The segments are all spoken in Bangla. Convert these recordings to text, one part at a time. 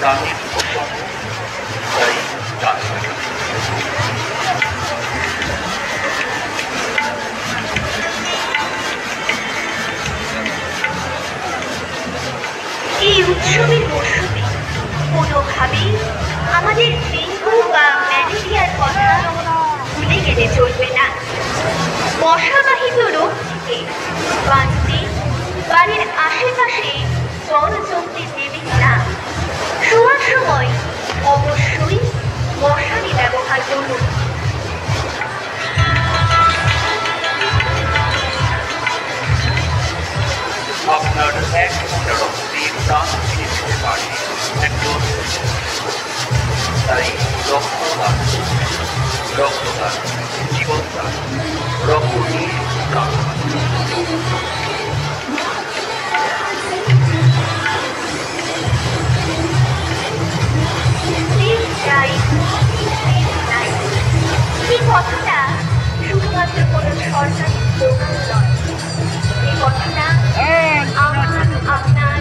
প্রাণের পোষণ, তাই এই উৎসবের মরশুমে কোনোভাবেই আমাদের ডেঙ্গু বা ম্যালেরিয়ার কথা ভুলে গেলে চলবে না। মশাবাহিত রোগ থেকে বাঁচতে বাড়ির আশেপাশে জল জমতে দেবেন না। শোয়ার সময় অবশ্যই মশারি ব্যবহার করুন। আপনার এক ফোঁটা রক্তে প্রাণ ফিরে যেতে পারে একজন, তাই রক্তদান, রক্তদান জীবনদান, রক্ত দিয়ে প্রাণ। এই কথাটা শুধুমাত্র কোনো সরকারি স্লোগান নয়, এই কথাটা আমার আপনার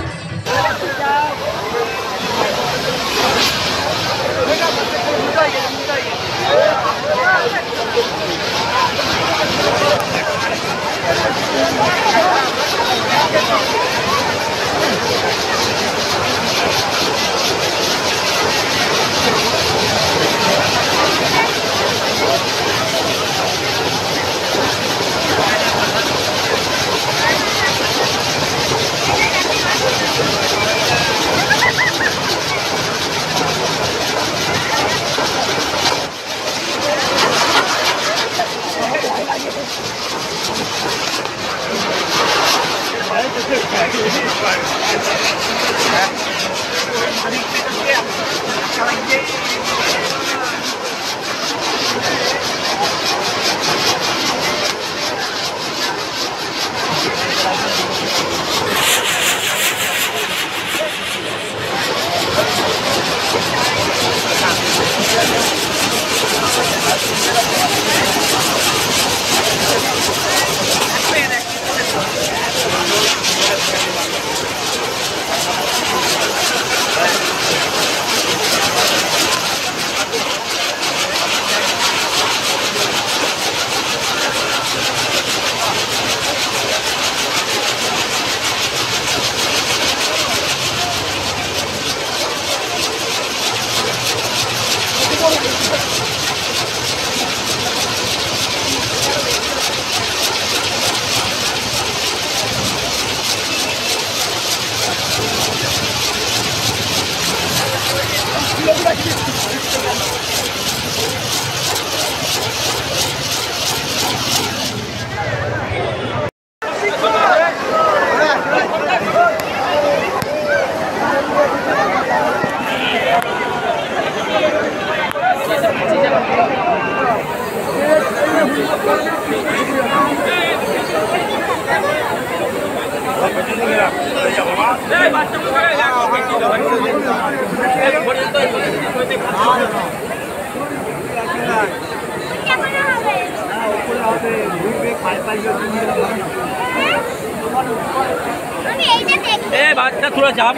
বাচ্চা তোরা যাব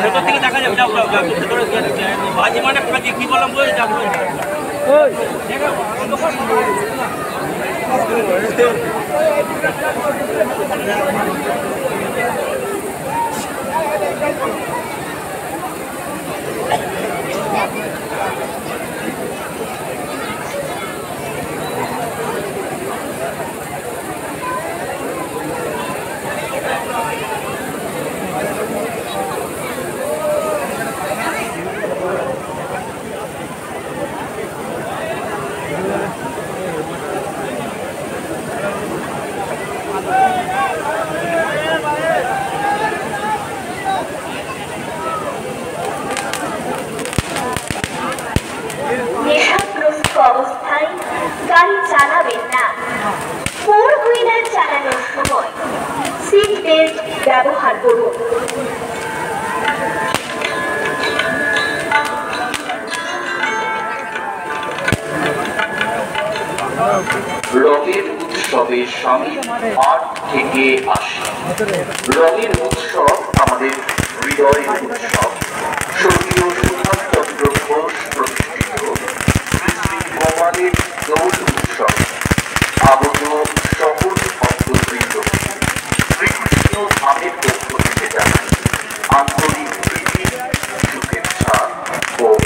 ভেতর থেকে দেখা যাবে, যাও যাও যাও বাজি মানে কি বললাম বলে যাবো। অবস্থায় গাড়ি চালাবেন না। ফোর হুইলার চালানোর সময় সিট বেল্ট ব্যবহার করুন। রঙের উৎসবে সামিল ৮ থেকে ৮০। রঙের উৎসব আমাদের হৃদয়ের উৎসব। স্বর্গীয়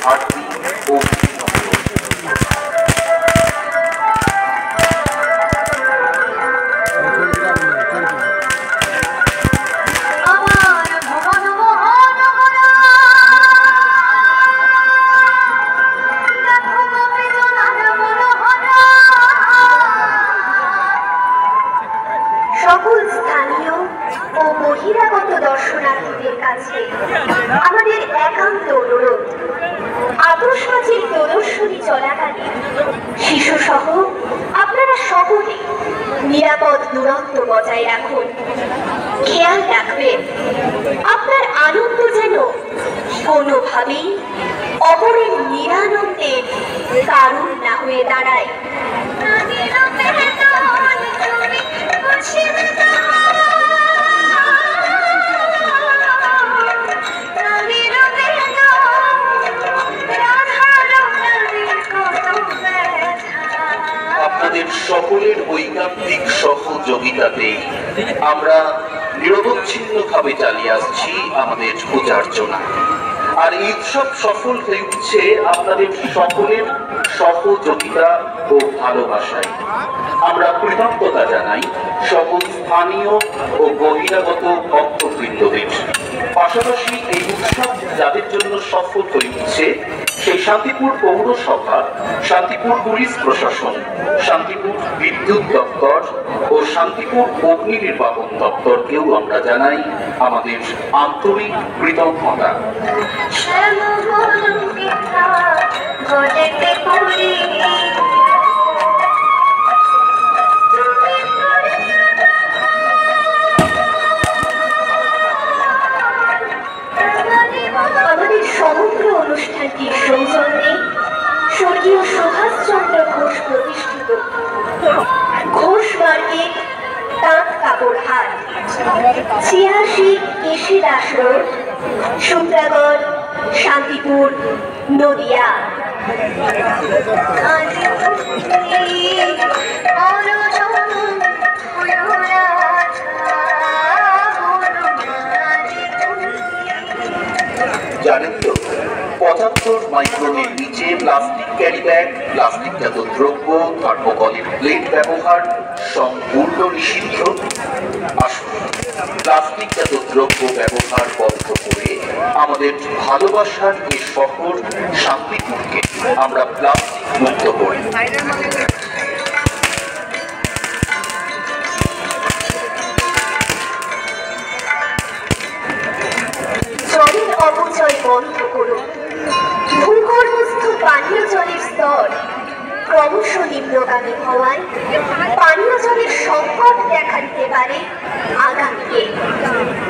আরতি ও সকল স্থানীয় ও বহিরাগত দর্শনার্থীদের কাছে আমাদের একান্ত অনুরোধ, আতশবাজির প্রদর্শনী চলাকালীন শিশুসহ আপনারা সকলে নিরাপদ দূরত্ব বজায় রাখুন। খেয়াল রাখবেন আপনার আনন্দ যেন কোনোভাবেই অপরের নিরানন্দের কারণ না হয়ে দাঁড়ায়। আপনাদের সকলের ঐকান্তিক সহযোগিতাতে আমরা নিরবচ্ছিন্নভাবে চালিয়ে আসছি আমাদের পূজার্চনা। আর এই উৎসব সফল হয়ে উঠছে আপনাদের সকলের সহযোগিতা ও ভালোবাসায়। আমরা কৃতজ্ঞতা জানাই সকল স্থানীয় ও বহিরাগত ভক্তবৃন্দদের। পাশাপাশি এই উৎসব যাদের জন্য সফল হয়ে উঠছে সেই শান্তিপুর পৌরসভা, শান্তিপুর পুলিশ প্রশাসন, শান্তিপুর বিদ্যুৎ দপ্তর ও শান্তিপুর অগ্নি নির্বাপন দপ্তরকেও আমরা জানাই আমাদের আন্তরিক কৃতজ্ঞতা। আমাদের সমগ্র অনুষ্ঠানটির সৌজন্যে স্বর্গীয় সুভাষচন্দ্র ঘোষ প্রতিষ্ঠিত ঘোষ মার্কেট তাঁত কাপড় হাট, ৮৬ কেশি দাস রোড, সূত্রাগড়, শান্তিপুর, নদিয়া। জানেন তো ৭৫ মাইক্রনের নিচে প্লাস্টিক ক্যারি ব্যাগ, প্লাস্টিকজাত দ্রব্য, থার্মোকলের প্লেট ব্যবহার সম্পূর্ণ নিষিদ্ধ। আসুন প্লাস্টিকজাত দ্রব্য ব্যবহার বন্ধ করে আমাদের ভালোবাসার এই শহর শান্তিপুরকে আমরা প্লাস্টিক মুক্ত করি। জলের অপচয় বন্ধ করুন। ভূগর্ভস্থ পানীয় জলের স্তর ক্রমশ নিম্নগামী হওয়ায় পানীয় জলের সংকট দেখা দিতে পারে আগামীতে।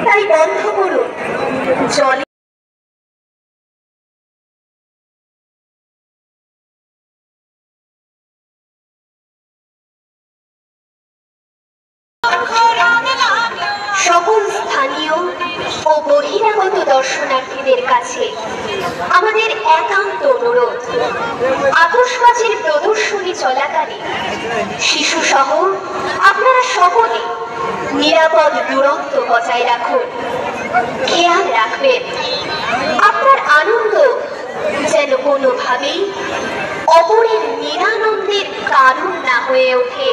তাই বন্ধ করুন জলে সকল স্থানীয় ও বহিরাগত দর্শনার্থীদের কাছে আমাদের একান্ত অনুরোধ, আতশবাজির প্রদর্শনী চলাকালীন শিশুসহ আপনারা সকলে নিরাপদ দূরত্ব বজায় রাখুন। খেয়াল রাখবেন আপনার আনন্দ যেন কোনোভাবেই অপরের নিরানন্দের কারণ না হয়ে ওঠে।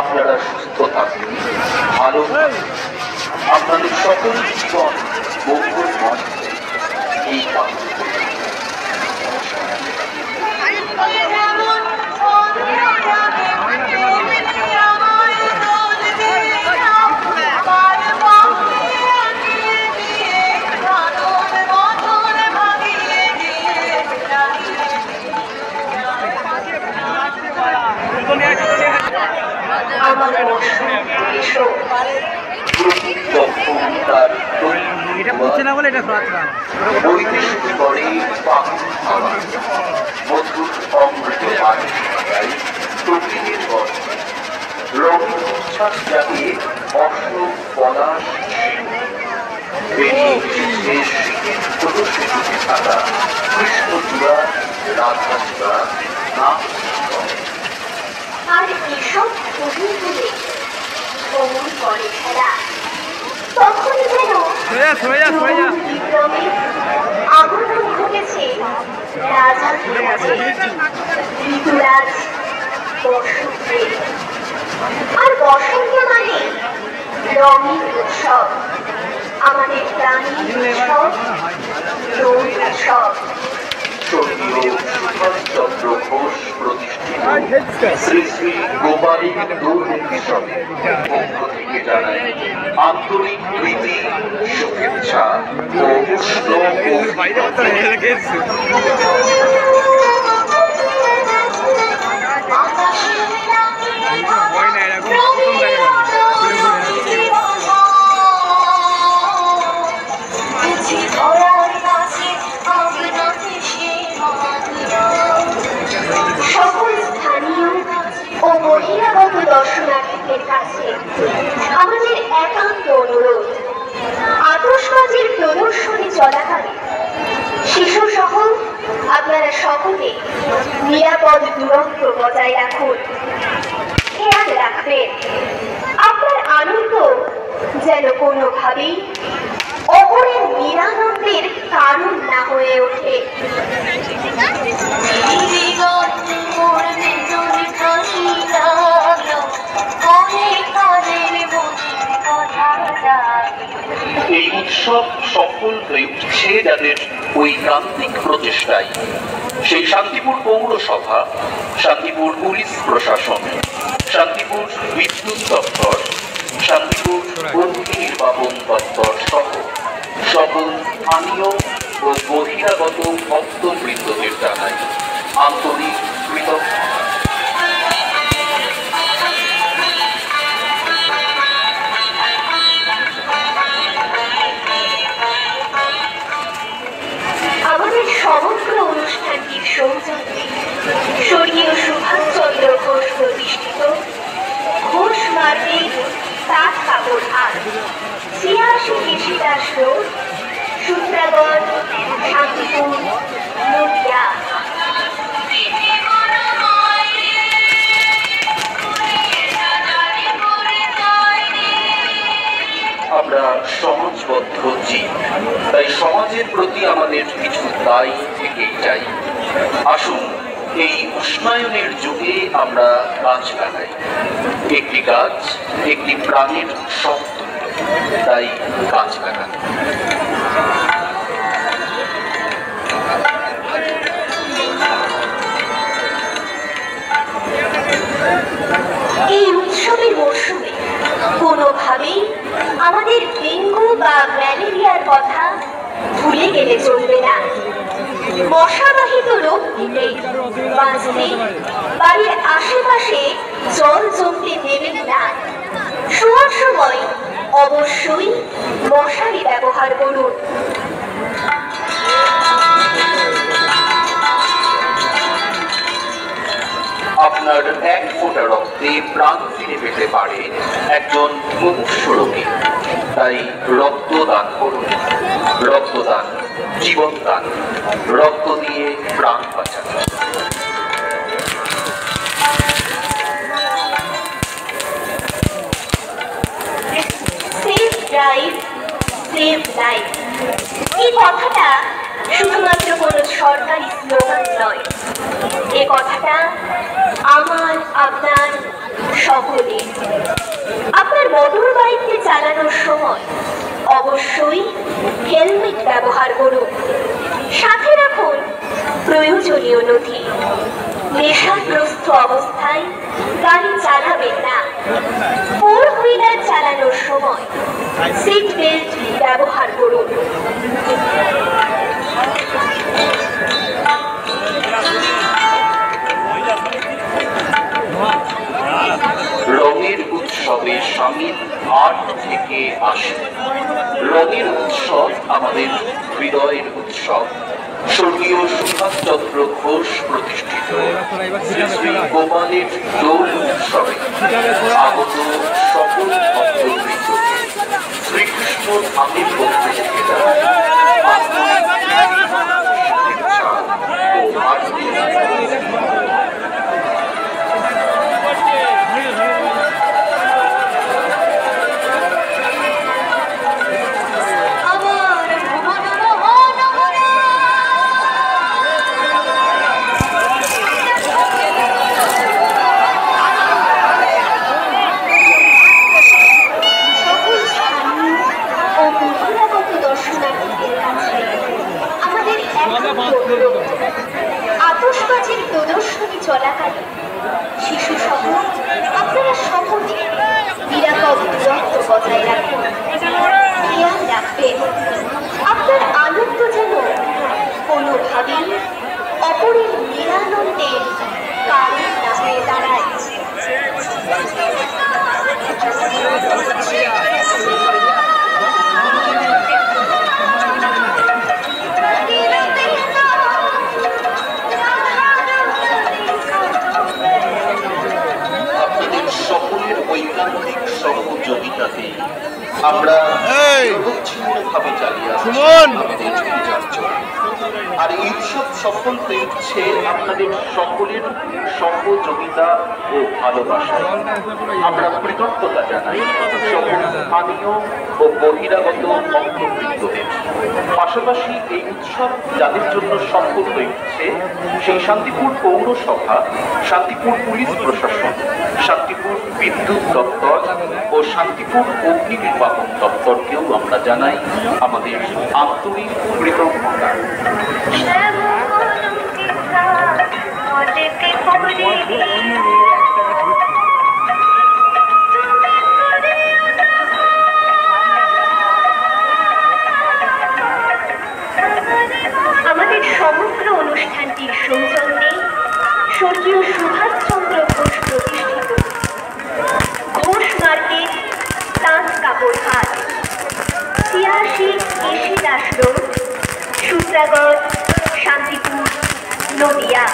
আপনারা সুস্থ থাকুন, ভালো থাকুন, আপনাদের সকল জীবন মঙ্গলময় এই কামনা করি। এটা বুঝছে না বলে এটা বৈদেশিক করে মধুর অমৃত প্রকৃতির রঙিন উচ্ছ্বাস জাগে অশোক পলাশ বেরিয়ে শীতের ছোট শিশুকে থাকা কৃষ্ণচূড়া আধ্যাত্মিকতা না আর এসব ছবি তুলে ভ্রমণ করে খেলা তখনই যেন বিক্রমে আগমন ঘটেছে রাজার কাছে ঋতুরাজ বসন্তের। আর বসন্ত মানে রঙের উৎসব, আমাদের প্রাণীর উৎসব, রোগ উৎসব। স্বর্গীয় সুভাষচন্দ্র ঘোষ প্রতিষ্ঠিত শ্রী শ্রী গোপালীর দোল উৎসবে পক্ষ থেকে জানাই আন্তরিক প্রীতি, শুভেচ্ছা ও উষ্ণ সকল স্থানীয় ও বহিরাগত দর্শনার্থীদের কাছে আমাদের একান্ত অনুরোধ, আতশবাজির প্রদর্শনী চলাকালে শিশু সহ আপনারা সকলে নিরাপদ দূরত্ব বজায় রাখুন। খেয়াল রাখবেন আপনার আনন্দ যেন কোনোভাবেই অপরের নিরানন্দের কারণ না হয়ে ওঠে। এই উৎসব সফল হয়ে উঠছে যাদের ঐকান্তিক প্রচেষ্টায়। সেই শান্তিপুর পৌরসভা, শান্তিপুর পুলিশ প্রশাসন, শান্তিপুর বিদ্যুৎ দপ্তর, শান্তিপুর অগ্নি নির্বাপন দপ্তর সহ সকল স্থানীয় ও বহিরাগত ভক্তবৃন্দদের জানাই আন্তরিক কৃতজ্ঞতা। আমাদের সমগ্র অনুষ্ঠানটির সৌজন্যে স্বর্গীয় সুভাষচন্দ্র ঘোষ প্রতিষ্ঠিত ঘোষ মার্কেট তাঁত কাপড় হাট, ৮৬ কৃষিদাস রোড, সূত্রাগড়, শান্তিপুর, নদিয়া। আমরা সমাজবদ্ধ জীব, তাই সমাজের প্রতি আমাদের কিছু দায় থেকেই যাই। আসুন এই উষ্ণায়নের যুগে আমরা গাছ লাগাই। একটি গাছ একটি প্রাণের শব্দ, তাই গাছ লাগান। এই উৎসবের মরশুমে কোনোভাবেই আমাদের ডেঙ্গু বা ম্যালেরিয়ার কথা ভুলে গেলে চলবে না। মশাবাহিত রোগ থেকে বাঁচতে বাড়ির আশেপাশে জল জমতে দেবেন না। শোয়ার সময় অবশ্যই মশারি ব্যবহার করুন। আপনার এক ফোঁটা রক্তে প্রাণ ফিরে পেতে পারে একজন মুমূর্ষু রোগী, তাই রক্তদান করুন। রক্তদান জীবনদান, রক্ত দিয়ে প্রাণ বাঁচান। সেভ ড্রাইভ, সেভ লাইফ, এই কথাটা শুধুমাত্র কোনো সরকারি স্লোগান নয়, এ কথাটা আমার আপনার সকলে। আপনার মোটর বাইককে চালানোর সময় অবশ্যই হেলমেট ব্যবহার করুন। সাথে রাখুন প্রয়োজনীয় নথি। নেশাগ্রস্ত অবস্থায় গাড়ি চালাবেন না। ফোর হুইলার চালানোর সময় সিট বেল্ট ব্যবহার করুন। রঙের উৎসবে সামিল ৮ থেকে ৮০। রঙের উৎসব আমাদের হৃদয়ের উৎসব। স্বর্গীয় সুভাষচন্দ্র ঘোষ প্রতিষ্ঠিত শ্রী শ্রী গোপালের দোল উৎসবে আগত সকল ভক্তবৃন্দকে শ্রীকৃষ্ণ ধামের পক্ষ থেকে শুভেচ্ছা ও আতশবাজির প্রদর্শনী চলাকালীন শিশু সহ আপনারা সকলে নিরাপদ দূরত্ব বজায় রাখুন। খেয়াল রাখবেন আপনার আনন্দ যেন কোনোভাবেই অপরের নিরানন্দের কারণ না হয়ে দাঁড়ায়। সকলের ঐকান্তিক সহযোগিতাতে আমরা নিরবচ্ছিন্নভাবে চালিয়ে আসছি আমাদের পূজার্চনা। আর এই উৎসব সফল হয়ে উঠছে আপনাদের সকলের সহযোগিতা ও ভালোবাসায়। আমরা কৃতজ্ঞতা জানাই সকল স্থানীয় ও বহিরাগত অংশবৃন্দদের। পাশাপাশি এই উৎসব যাদের জন্য সফল হয়ে উঠছে সেই শান্তিপুর পৌরসভা, শান্তিপুর পুলিশ প্রশাসন, শান্তিপুর বিদ্যুৎ দপ্তর ও শান্তিপুর অগ্নি নির্বাপন দপ্তরকেও আমরা জানাই আমাদের আন্তরিক কৃতজ্ঞতা। আমাদের সমগ্র অনুষ্ঠানটির সৌজন্যে স্বর্গীয় সুভাষচন্দ্র ঘোষ প্রতিষ্ঠিত ঘোষ মার্কেট, তাঁত কাপড় হাট, ৮৬ কেশি দাস রোড, সূত্রাগড়, শান্তিপুর, নদিয়া।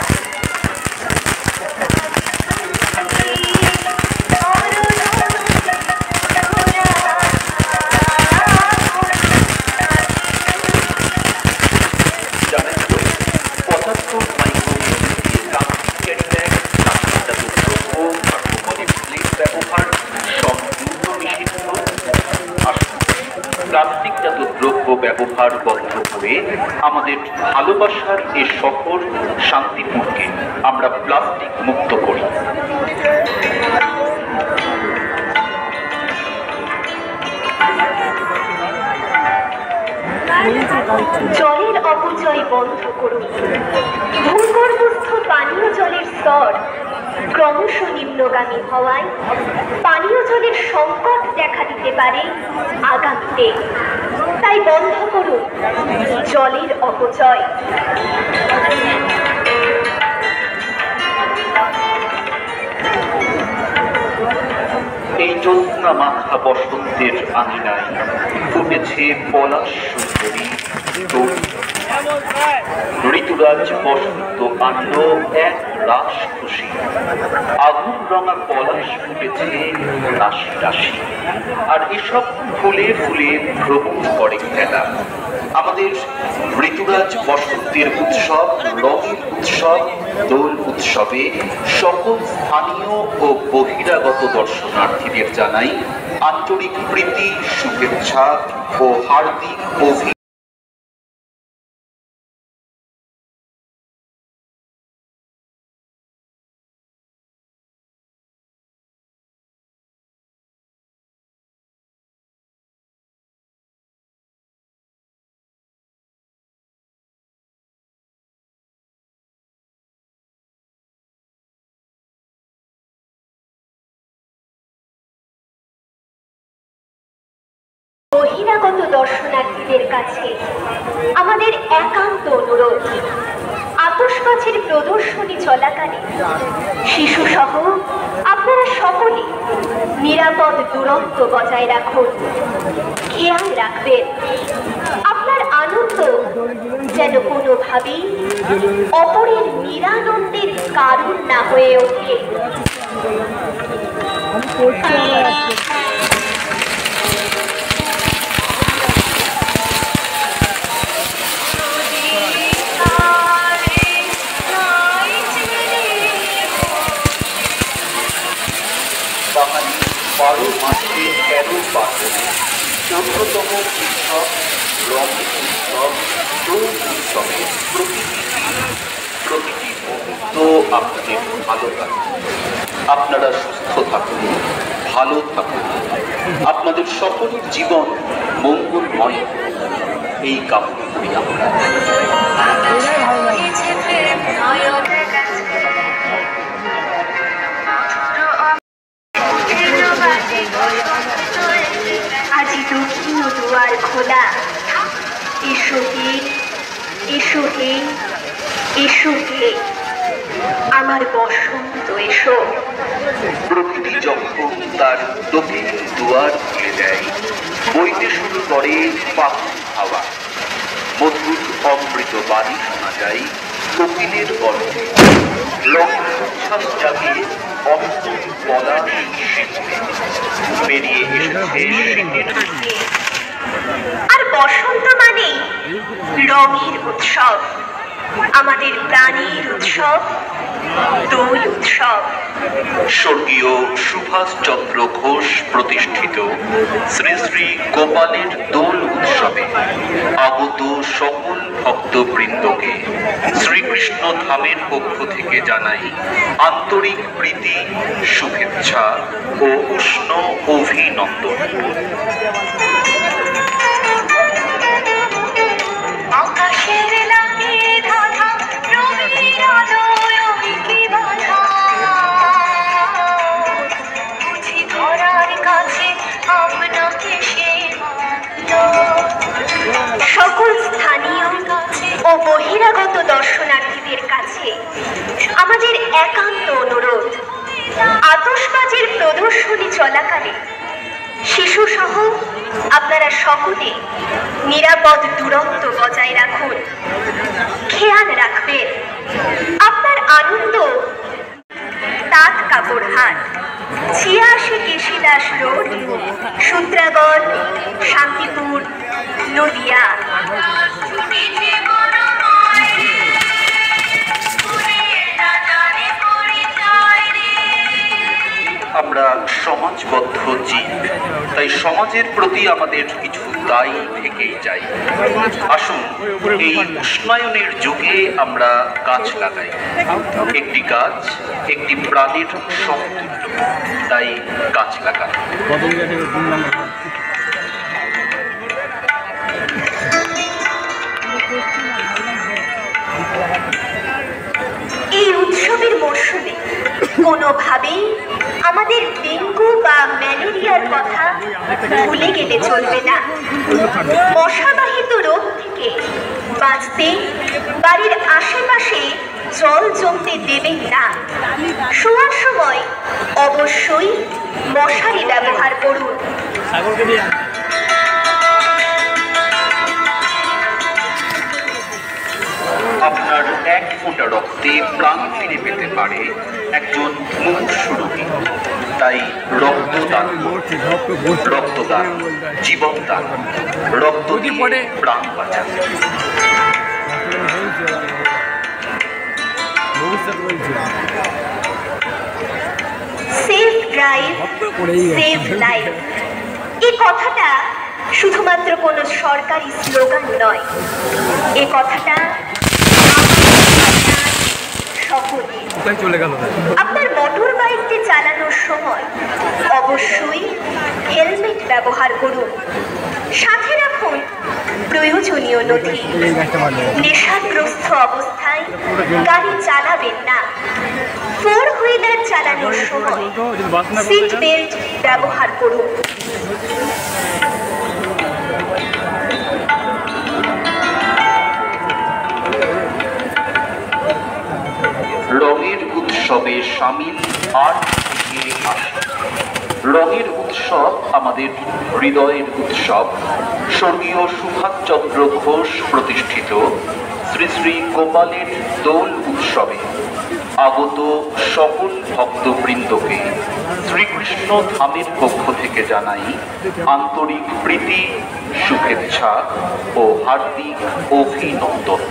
প্লাস্টিকজাত দ্রব্য ব্যবহার বন্ধ করে আমাদের ভালোবাসার এ শহর শান্তিপুরকে আমরা প্লাস্টিক মুক্ত করি। জলের অপচয় বন্ধ করুন। ভূগর্ভস্থ পানীয় জলের স্তর ক্রমশ নিম্নগামী হওয়ায় পানীয় জলের সংকট দেখা দিতে পারে আগামীতে। তাই বন্ধ করুন জলের অপচয়। এই জ্যোৎস্না মাথা বসন্তের আঙিনায় ফুটেছে পলাশ সুন্দরী ঋতুরাজ বসন্ত আনল এক রাস খুশি। আগুন রঙা পলাশ ফুটেছে রাশি রাশি, আর এসব ফুলে ফুলে ভ্রমণ করে খেলা। আমাদের ঋতুরাজ বসন্তের উৎসব, রঙের উৎসব, দোল উৎসবে সকল স্থানীয় ও বহিরাগত দর্শনার্থীদের জানাই আন্তরিক প্রীতি, শুভেচ্ছা ও হার্দিক অভিনন্দন। বহিরাগত দর্শনার্থীদের কাছে আমাদের একান্ত অনুরোধ, আতশবাজির প্রদর্শনী চলাকালীন শিশু সহ আপনারা সকলে নিরাপদ দূরত্ব বজায় রাখুন। খেয়াল রাখবেন আপনার আনন্দ যেন কোনোভাবেই অপরের নিরানন্দের কারণ না হয়ে ওঠে। বাঙালি 12 মাসে 13 পার্বণে 14তম উৎসব রং উৎসব, দোল উৎসবে প্রতিটি মুহূর্ত আপনাদের ভালো থাকুন, আপনারা সুস্থ থাকুন, ভালো থাকুন, আপনাদের সকলের জীবন মঙ্গলময়, এই কামনা করি আমরা। আজি দক্ষিণ দুয়ার খোলা, এসো হে, এসো হে, এসো হে আমার বসন্ত এসো। প্রকৃতি যখন তার দক্ষিণ দুয়ার খুলে দেয়, বইতে শুরু করে পাখির হাওয়া, মধুর অমৃত বাণী শোনা যায় কোকিলের গল্পে, লক্ষ্মশ্বাস জাগে অমৃত পলাশ শীতে, বেরিয়ে এসেছে শীতের। আর বসন্ত মানে রঙের উৎসব, আমাদের প্রাণীর উৎসব, দোল উৎসব। স্বর্গীয় সুভাষচন্দ্র ঘোষ প্রতিষ্ঠিত শ্রী শ্রী গোপালের দোল উৎসবে আগত সকল ভক্তবৃন্দকে শ্রীকৃষ্ণ ধামের পক্ষ থেকে জানাই আন্তরিক প্রীতি, শুভেচ্ছা ও উষ্ণ অভিনন্দন। আকাশের লাগে ধাঁধা, রবির আলোয় কি বাধা, বুঝি ধরার কাছে আপনাকে সে মাগলো। সকল স্থানীয় ও বহিরাগত দর্শনার্থীদের কাছে আমাদের একান্ত অনুরোধ, আতশবাজির প্রদর্শনী চলাকালে শিশুসহ আপনারা সকলে নিরাপদ দূরত্ব বজায় রাখুন। খেয়াল রাখবেন আপনার আনন্দ তাঁত কাপড়হাট, ৮৬ কেশিদাস রোড, সূত্রাগড়, শান্তিপুর, নদিয়া। আমরা সমাজবদ্ধ জীব, তাই সমাজের প্রতি আমাদের কিছু দায়ী থেকেই যায়। আসুন এই উষ্ণায়নের যুগে আমরা গাছ লাগাই। একটি গাছ একটি প্রাণীর সমতুল্য, তাই গাছ লাগাই। এই উৎসবের মরশুমে কোনোভাবেই আমাদের ডেঙ্গু বা ম্যালেরিয়ার কথা ভুলে গেলে চলবে না। মশাবাহিত রোগ থেকে বাঁচতে বাড়ির আশেপাশে জল জমতে দেবেন না। শোয়ার সময় অবশ্যই মশারি ব্যবহার করুন। আপনার এক ফোঁটা রক্তে প্রাণ ফিরে পেতে পারে একজন মুমূর্ষু রোগী, তাই রক্তদান, রক্তদান জীবনদান, রক্ত দিয়ে প্রাণ বাঁচান। সেফ ড্রাইভ, সেভ লাইফ, এই কথাটা শুধুমাত্র কোনো সরকারি স্লোগান নয়, এ কথাটা আপনার মোটর বাইকটি চালানোর সময় অবশ্যই হেলমেট ব্যবহার করুন। সাথে রাখুন প্রয়োজনীয় নথি। নেশাগ্রস্ত অবস্থায় গাড়ি চালাবেন না। ফোর হুইলার চালানোর সময় সিট বেল্ট ব্যবহার করুন। রঙের উৎসবে সামিল আর্ট থেকে আসে। রঙের উৎসব আমাদের হৃদয়ের উৎসব। স্বর্গীয় সুভাষচন্দ্র ঘোষ প্রতিষ্ঠিত শ্রী শ্রী গোপালের দোল উৎসবে আগত সকল ভক্তবৃন্দকে শ্রীকৃষ্ণ ধামের পক্ষ থেকে জানাই আন্তরিক প্রীতি, শুভেচ্ছা ও হার্দিক অভিনন্দন।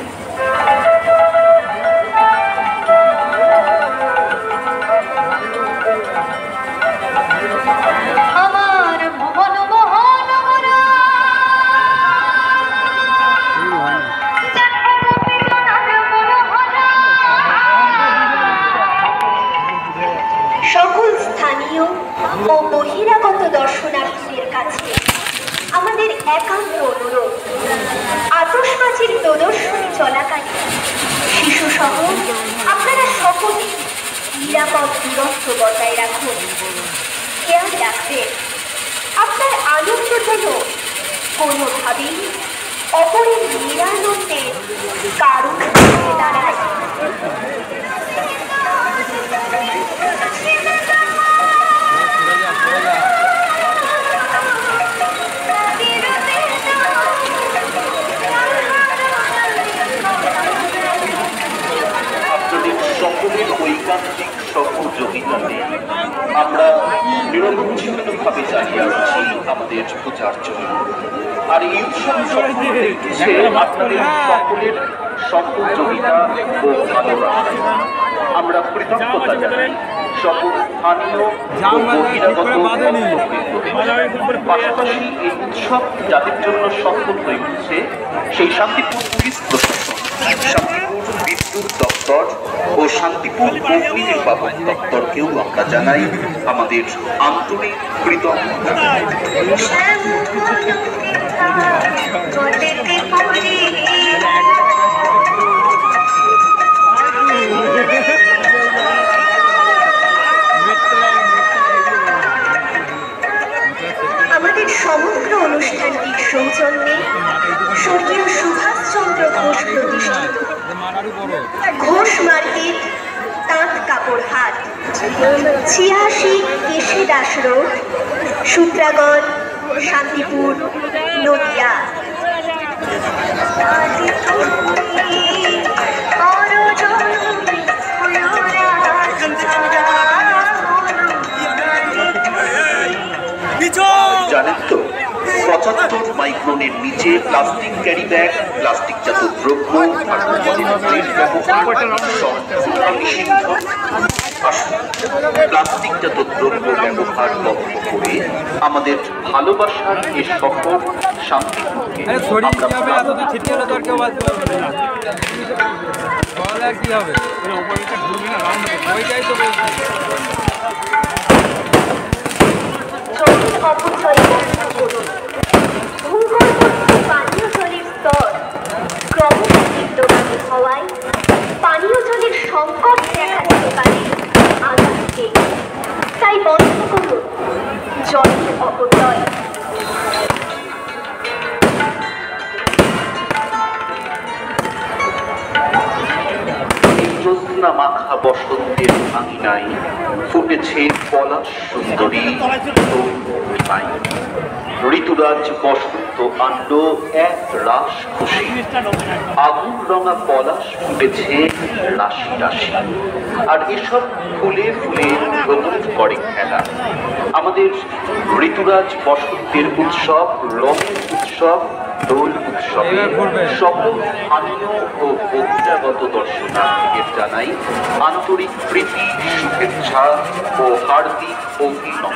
সকল স্থানীয় ও বহিরাগত দর্শনার্থীদের কাছে আমাদের একান্ত অনুরোধ, আতশবাজির প্রদর্শনী চলাকালে নিরাপদ দূরত্ব বজায় রাখুন। খেয়াল রাখবেন আপনার আনন্দ যেন কোনোভাবেই অপরের নিরানন্দের কারণ হয়ে দাঁড়ায়। সকলের ঐকান্তিক সহযোগিতাতে আমরা নিরবচ্ছিন্নভাবে চালিয়ে আসছি আমাদের পূজার্চনা। আর এই উৎসব আপনাদের সকলের সহযোগিতা ও ভালোবাসা আমরা কৃতজ্ঞতা জানাই সকল স্থানীয় ও বহিরাগত পাশাপাশি এই উৎসব যাদের জন্য সফল হয়ে উঠছে সেই শান্তিপুর পুলিশ প্রশাসন, শান্তিপুর বিদ্যুৎ দপ্তর ও শান্তিপুর অগ্নি নির্বাপক দপ্তরকেও আমরা জানাই আমাদের আন্তরিক কৃতজ্ঞতা। আমাদের সমগ্র অনুষ্ঠানটির সৌজন্যে স্বর্গীয় সুভাষচন্দ্র ঘোষ প্রতিষ্ঠিত ঘোষ মার্কেট, তাঁত কাপড় হাট, ৮৬ কেশে দাস রোড, সূত্রাগড়, শান্তিপুর, নদিয়া। জানেন তো ৭৫ মাইক্রনের নিচে প্লাস্টিক ক্যারি ব্যাগ, প্লাস্টিকজাত দ্রব্য প্লাস্টিকজাত দ্রব্য ব্যবহার বন্ধ করে আমাদের ভালোবাসার এ সফর শান্তিপুরকে অপচয় বন্ধ করুন। ভূগর্ভস্থ পানীয় জলের স্তর ক্রমশ নিম্নগামী হওয়ায় পানীয় জলের সংকট দেখা দিতে পারে আগামীতে। তাই বন্ধ করুন জলের অপচয়। জ্যোৎস্না মাখা বসন্তের আঙিনায় ফুটেছে পলাশ সুন্দরী ঋতুরাজ বসন্ত আনল এক রাস খুশি, আগুন রঙা পলাশ ফুটেছে রাশি রাশি, আর এসব ফুলে ফুলে নতুন করে খেলা। আমাদের ঋতুরাজ বসন্তের উৎসব, রঙের উৎসব, দোল উৎসবে সকল স্থানীয় ও বহিরাগত দর্শনার্থীদের জানাই আন্তরিক প্রীতি, শুভেচ্ছা ও হার্দিক অভিনন্দন।